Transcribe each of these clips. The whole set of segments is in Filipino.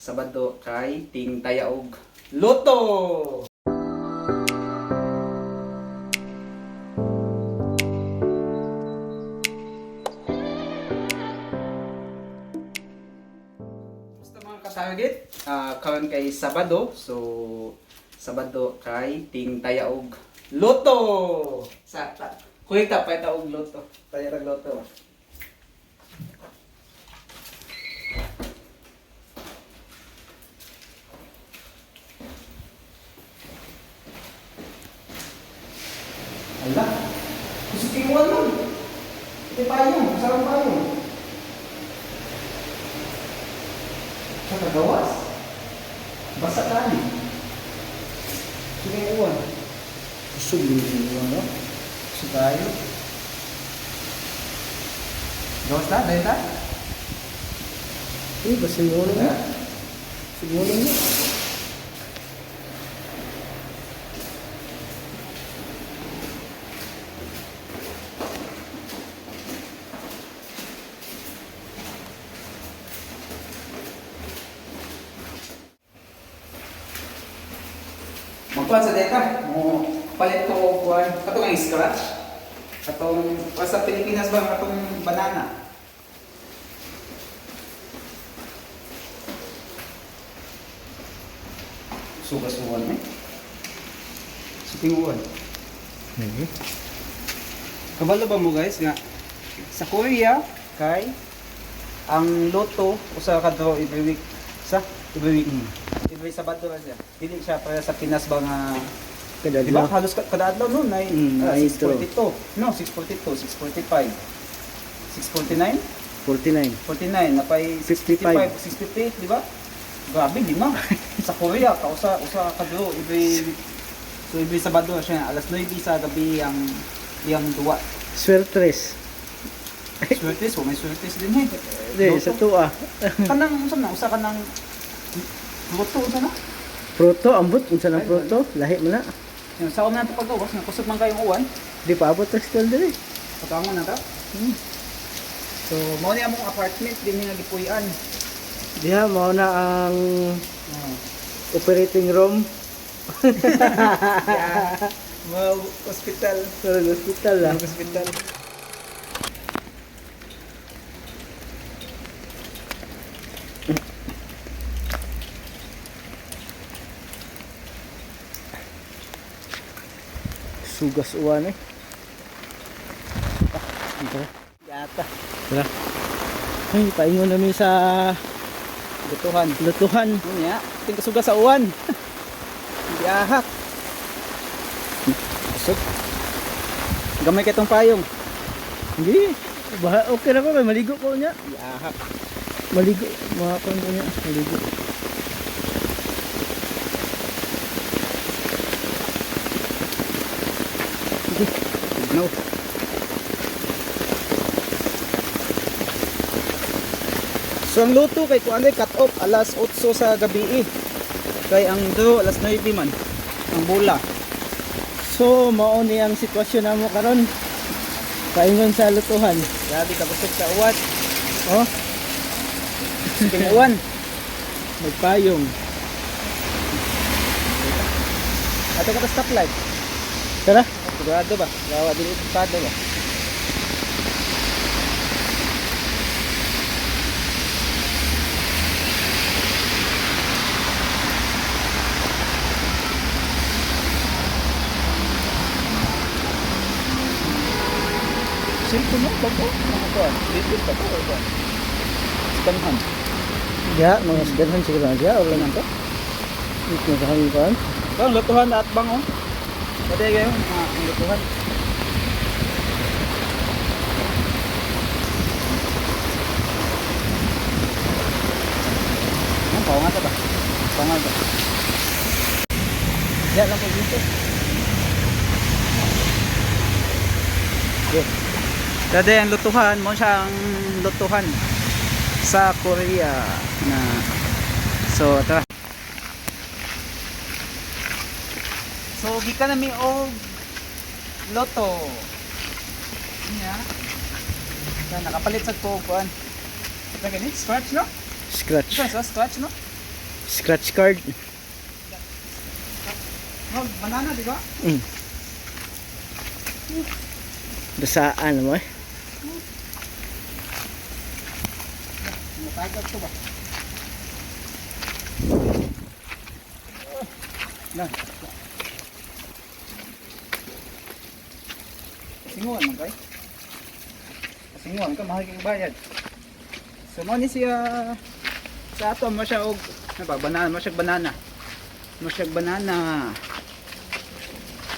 Sabado kay ting tayaog Lotto. Gusto mga katarget, karon kay Sabado. So Sabado kay ting tayaog Lotto. Sa kuya ta pa taog Lotto. Tayarag Lotto. Ala, gusto tingwan lang. Ito payong, sarang payong. Sa kagawas. Basa ka ni. Sige uwan. Gusto uwan, no? Gusto tayo. Gawas na, dahil na? Eh, basta yung ulo na. Siguro na. Magkuhan sa data, mo palit ko kuhan, katong ang scratch. Katong, sa Pilipinas ba, katong banana. Sugas-uwan eh. Suting-uwan. Kabalo ba mo guys nga, sa Korea, kay, ang Lotto, usa ka draw every week. Every week. Every Sabado na siya. Dili siya para sa Pinas ba nga Kada di ba adlaw. halos kada adlaw noon ay ay 642. No, 642, 645. 649, 49. 49 napay 65, 658, di ba? Grabe, lima. Sa Korea usa ka draw every Sabado na siya. Alas 9 sa gabi ang duwa. Swertres. Swertes, may swertes din eh. Di, sa tuwa. Kanang usa ka nang Lotto sa na? Proto, ambot. Unsa na proto? Lahi mo na. Yung sa na ito paggawas, kusog man kayong uwan. Di pa abot na still dili. Patangon na ta. So, mao ni among apartment din nga gipuy-an. Diha mao na ang operating room. Wow, hospital. Sa hospital lah. Hospital. Sugas uwan eh. Tara. Yata. Tara. Ay, paingon namin sa Lutuhan. lutuhan. Unya, tingka suga sa uwan. Hindi ahak. Kusog. Gamay kay tong payong. Hindi. Okay na ko kay maligo ko niya. Hindi ahak. Maligo. Mga ko niya. Maligo. No. So ang luto kay kuan ay cut off alas 8 sa gabi eh. Kay ang draw alas 9 man. Ang bola. So, mao ni ang sitwasyon namo karon. Paingon sa lutuhan. Grabe ka busog sa uwan. Oh, Sige uwan. magpayong. Ato ka ta stoplight. Tara. Sigurado ba? Gawa dili estado ba? Simple mo ba ko? Ano ko? Litis pa ko or ba? Skanhan. Diha, mga sigaran siguro na diha. Wala nang to. Ito sa hangin kan. So, ang lutuhan at bang oh. Pwede kayo, ang lutuhan. Ang pawangan ba? Pawangan ba? Diyan lang po dito. Okay. Dati ang lutuhan, mo siyang lutuhan sa Korea na so tara. So gikan nami og Lotto. Unya. Nakapalit sa ko kuan. Ito gani, scratch no? Scratch. Ito sa scratch no? Scratch card. Oh, banana, di ba? Dasaan mo eh. Matagag to ba? Na. Singuan man kay. Singuan ka mahal kang bayad. So mo ni siya sa ato mo siya og ba banana, mo siya banana. Mo siya banana.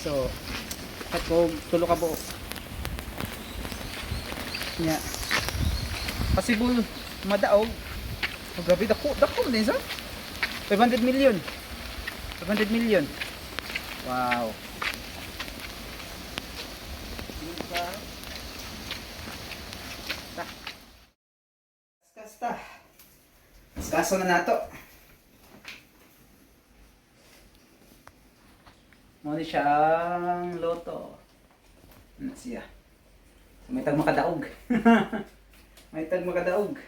So ako tulo ka buo. Nya. Possible madaog. O grabe dako din sa. 500 million. 500 million. Wow. Kasta. Kaso na nato. Mo ni siya ang Lotto. Ano siya? So, may tag makadaog. May tag makadaog.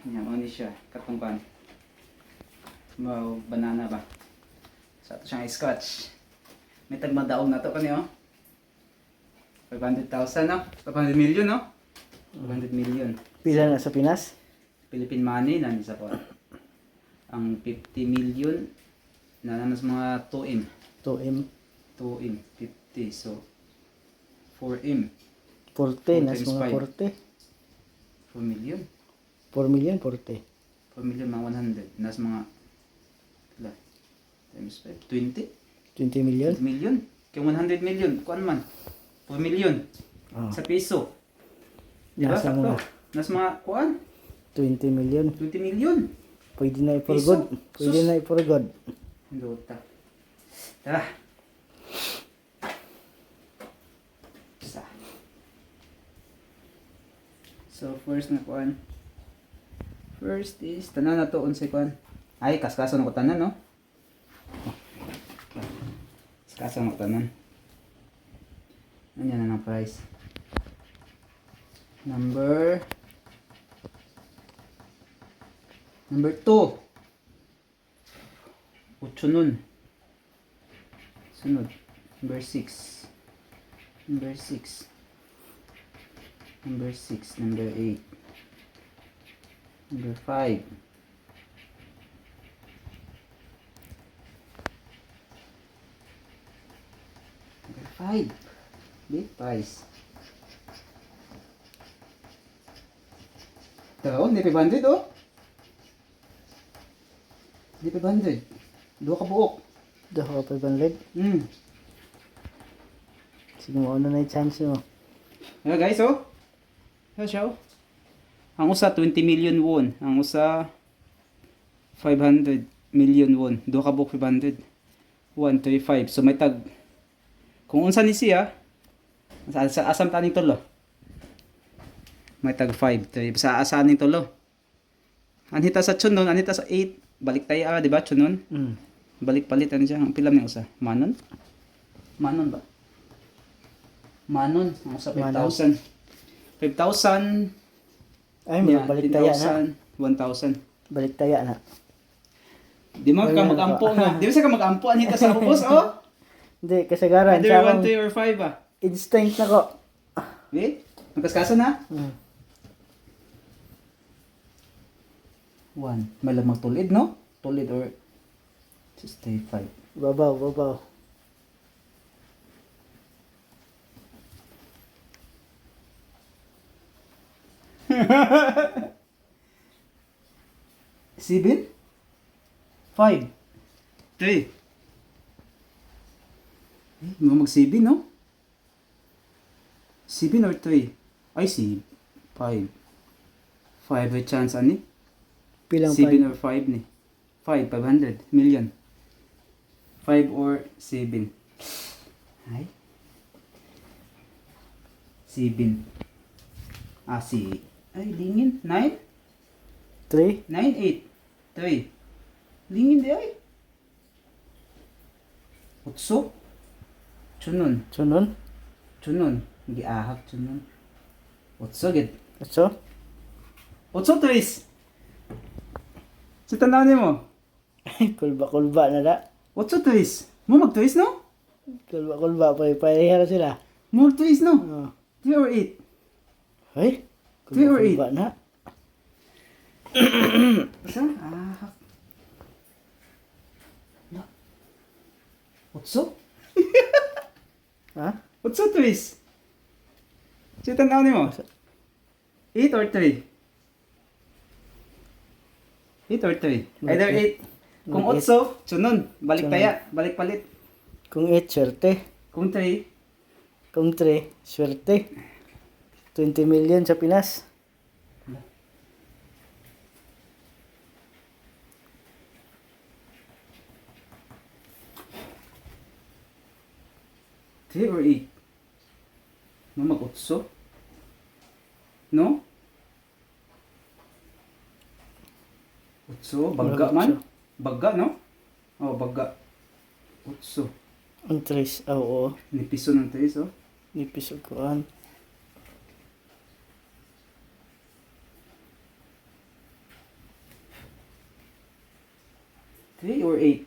Yan, mo ni siya. Katungkan. Banana ba? So, ito siyang scotch. May tag madaog na to kaniyo. 500,000 no? 500 million no? 500 million. Pila na sa Pinas? Philippine money na sa po. Ang 50 million na naman sa mga 2M. 2M. 2M, 50. So, 4M. 40 nas times mga 5. 4 million. 4 million 40. 4 million mga 100. Nas mga la, times 5. 20? 20 million. 20 million. Kaya 100 million. Kuan man. 4 million. Oh. Sa piso. Diba? Nasa Sakto. mga Nas mga kuan. 20 million. 20 million. Pwede na i-for Piso? good. Pwede Sus. na i-for good. Dota. Tara. Isa. So first na kuan. First is tanan na to unsay kuan. Ay kaskaso na ko tanan no. Kaskaso na ko tanan. Ano na ang price? Number 2. 8 nun. Sunod. Number 6. Number 6. Number 6. Number 8. Number 5. Number 5. Big price. Ito, hindi 500 oh. Hindi 500. Dua ka buok. Daho 500. Hmm. Sige mo ano na i-chance mo. Ayan guys oh. Ayan siya oh. Ang usa 20 million won. Ang usa 500 million won. Dua ka buok 500. 135. So may tag. Kung unsa ni siya, sa asam taning tulo. May tag 5. Sa asaning tulo. Anhita sa tsunon, anhita sa 8. Balik tayo di ba tsunon? Balik palit ano siya, ang pilam niya usa. Manon? Manon ba? Manon, ang usa 5,000. 5,000. Ay, balik taya na. 1,000. Balik taya na. Di mo ka mag-ampo nga. Di mo sa ka mag-ampo anhita sa ubos oh. Hindi, kasagaran. Either 1, 2 or 5 ah. Instinct na ko. Wait, magkaskaso na? 1. May lamang tulid, no? Tulid or stay 5. Babaw, babaw. Seven? 5. 3. Mo mag-7, no? 7 or 3? Ay, 5. 5 may chance, ani? Pilang 7 5? or 5 ni. 5, 500 million. 5 or 7. Ay. 7. Ay, lingin. 9? 3? 9, 8. 3. Lingin di ay. 8. Tsunon. Sunon? Tsunon. Hindi ahak tsunon. 8 gid. So? 8 3. Sa tanaw nimo. Kulba-kulba na da. What's a twist? Mo mag-twist no? Kulba-kulba pa pareha sila. Mo mag-twist no? Oh. 3 or 8? Ay, 3 or 8? kulba na. Asa? Ah. Na. What's up? Ha? What's a twist? Sa tanaw nimo. 8 or 3? 8 or 3? Either 8. Kung Kung 8, sunod. Balik Sunod. taya. Balik palit. Kung 8, swerte. Kung 3, Kung 3, swerte. 20 million sa Pinas. Three or 8? No, mag-8? No? 8? Bagga man? Bagga, no? Oh, bagga. 8. Ang 3, oo. Nipiso ng 3, oh. Nipis og kuan. Three or 8?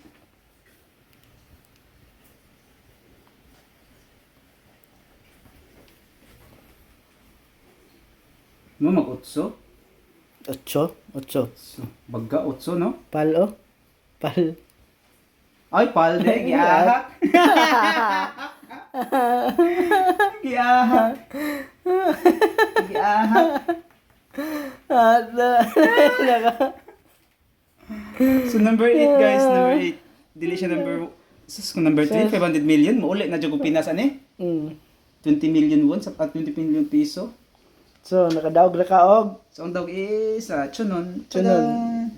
No, mag-8? 8, 8. So, bagga, 8, no? Pal, oh. Pal. Ay, palde, giahak. Giahak. Giahak. So, number 8, guys. Number 8. Dili siya number... Sus, kung number 3, 500 million. Maulit na dyan kung Pinas, ani? 20 million won, 20 million piso. So, nakadaog na kaog. So, ang dawag is, chunon. Sunod,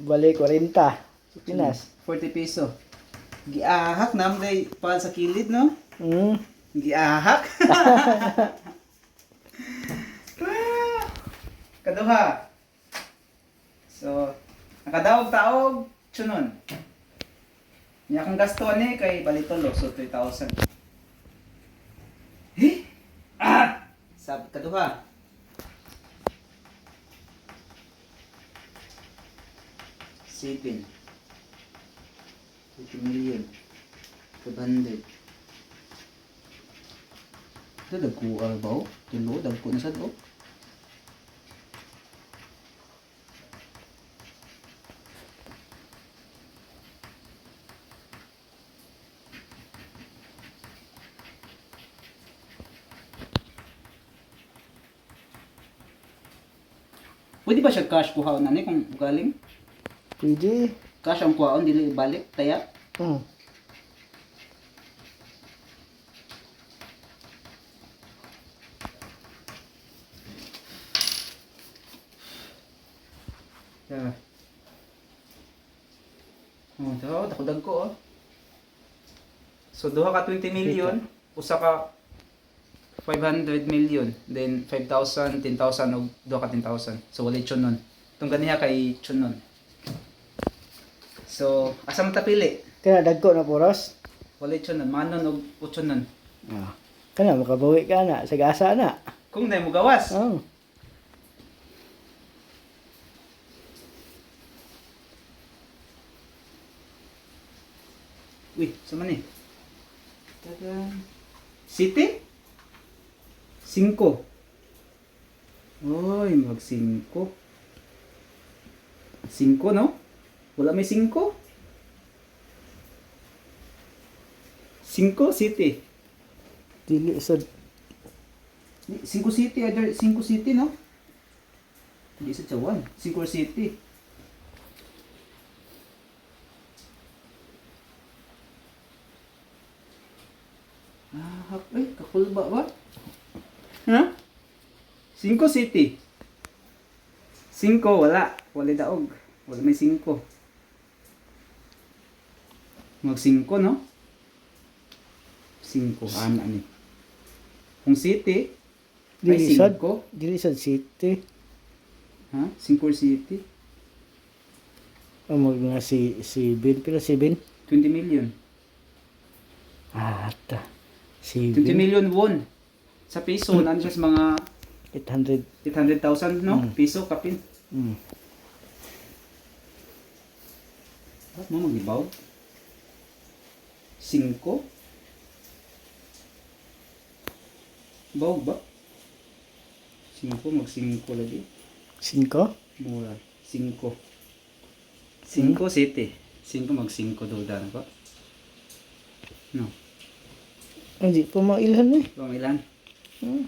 balik 40 sa Pinas. 40 piso. Giahak na day pal sa kilid, no? Mm. Giahak. Kaduha. So, nakadaog-taog, chunon. Niya kang gasto ni kay balitolo, so 3,000. Eh? Ah! Sab kaduha. Sipin. 50 million. 500. Ito dagko ba o? Tulo, dagko na sad o? Pwede ba siya cash kuhaon na ni kung galing? Pwede. Cash ang kuhaon, dili balik, taya? Mm. Yeah. Oh, daw, dakudag ko oh. So duha ka 20 million, usa ka 500 million, then 5,000, 10,000 og duha ka 10,000. So wala chun nun. Tung ganiya kay chun nun. So asa man ta pili? Kana dagko na puros. Wala chun nun, manon og uchon nun. Ah. Kana makabawi ka na sa gasa na. Kung dai mo gawas. Oh. Uy, sa man ni? Tada. City? 5. Oy, mag 5. 5 no? Wala may 5? 5 city. Dili sa 5 city, either 5 city no? Hindi sa Chawan. 5 city. Ah, ay, kakulba ba? Ha? 5 city. 5 wala. Wala daog. Wala may 5. Mag 5 no? 5 ana ni. Kung city ay dili sa 5. dili sa city. Ha? 5 city. O mag nga si Ben pila si Ben. 20 million. Ah, ta. Si 20 Ben. million won. Sa piso, nandiyan sa mga 800. 800,000 no? Mm. Piso kapin. Mm. Ba't mo mag-ibaw? 5? Bawag ba? 5 mag-5 lagi. 5? Mura. 5. 5, 7. 5 mag-5 duda na ba? No. Hindi pa mailhan eh. Bang ilan? Hmm.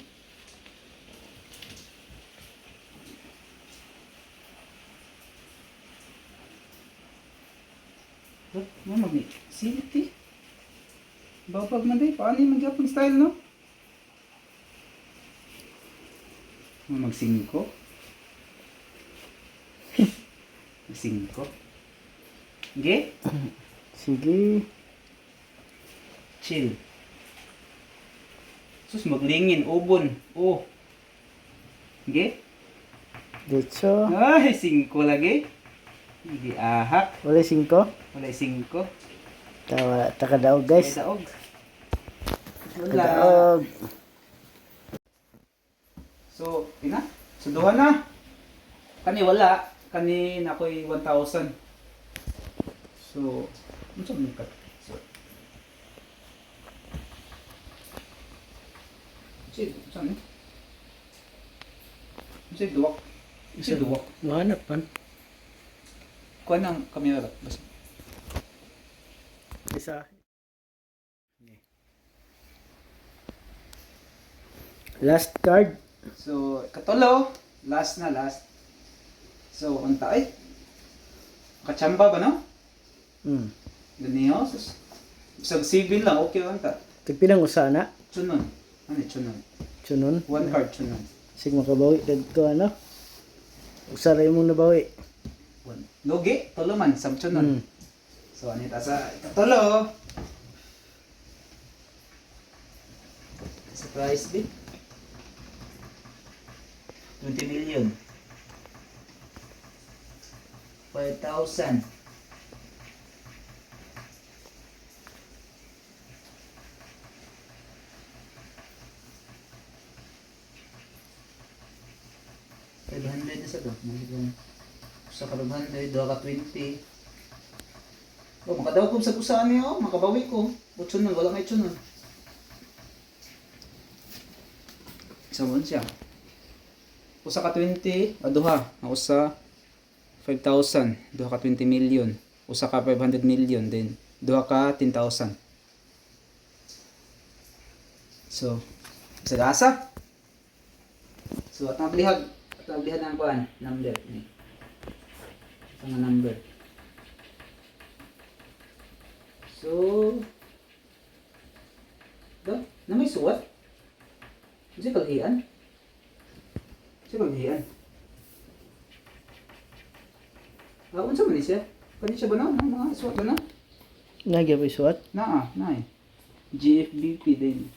Ba't mo mag-siliti? Bawag man day. Paano yung mag-apong style, no? Mag-5? Mag-5? Okay? Sige. Chill. Sus, maglingin. Ubon. Oh. Okay? Diretso. Ay, 5 lagi. Hindi ahak. Wala 5. Wala 5. Tawa, takadaog guys. May daog. Wala. Takadaog. So, ina. So, duha na. Kani wala. Kani na ako'y 1,000. So, ano sa mga kat? So, saan eh? Kasi duwak. Kasi duwak. Mahanap man. Kuha ng kamera. Basta. Isa. Last card. So, katulo. Last na, last. So, unta ay. Kachamba ba, no? Ganiyo. Sa 7 lang, okay lang ta. Tagpilang usana. Chunon. Ano yung chunon? Chunon. 1 card, chunon. Sig makabawi. Dagto ano. Usaray mong nabawi. 1. Lugi, tulo man, sab chunon. So, anita sa katulo. Surprise bit. 20 million. 5,000. $500 na sa to. Sa $500, 2 ka 20. Oh, makadaw ko sa kusaan niyo, makabawi ko. Butson nun, wala may tsunon. Isa mo siya. Usa ka 20, duha. Usa 5,000, duha ka 20 million. Usa ka 500 million din. Duha ka 10,000. So, sa gasa. So, at nablihag ng kuan, number ni. Ang number. So, na may suwat. Kasi kalhian. Unsa man ni siya? Kani siya ba na? Mga suwat ba na? Nagya pa isuat. Naa, naay. GFBP din.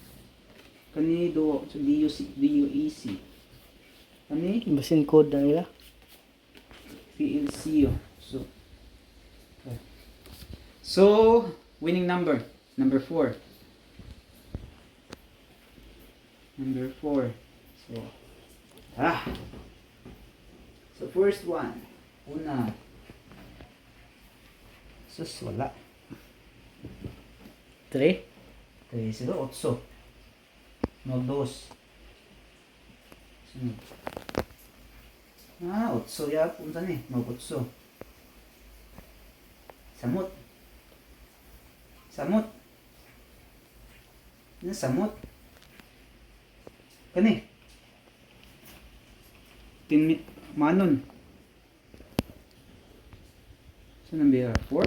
Kani do sa DUEC. Kani Basin code na nila. PLC. So, winning number. Number 4. Number 4. So first one. Una. Sus, wala. 3. 3, 0, 8. Mag-2. Sunod. 8 ya. Punta ni. Mag-8. Samot. Ano samot? Kani? Manon. Saan ang bira? 4?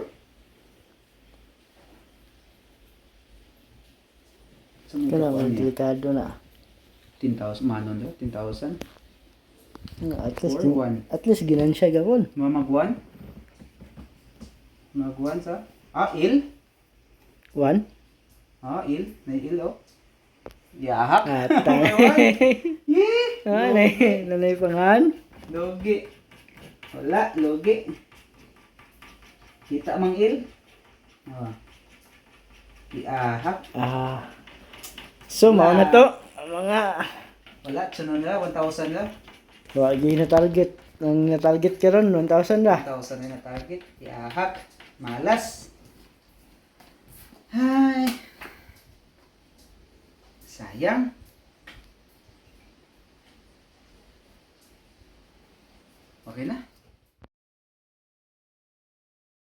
Saan Kaya ang naman delikado na. 10,000. Manon daw? 10,000? At least, 4, 1. at least ginansya gawon. Mag-1? Mag-1 sa? Il? 1. Il. May il, oh. Yahak. Yee! Nanay pangan. Logi. Wala, logi. Kita mang il. Iahak. So, mao na to. Mga Wala, sunod na, 1,000 na. wagi na target. Ang na-target karon 1,000 na. 1,000 na na target. Iahak. Malas. Ay. Sayang. Okay na.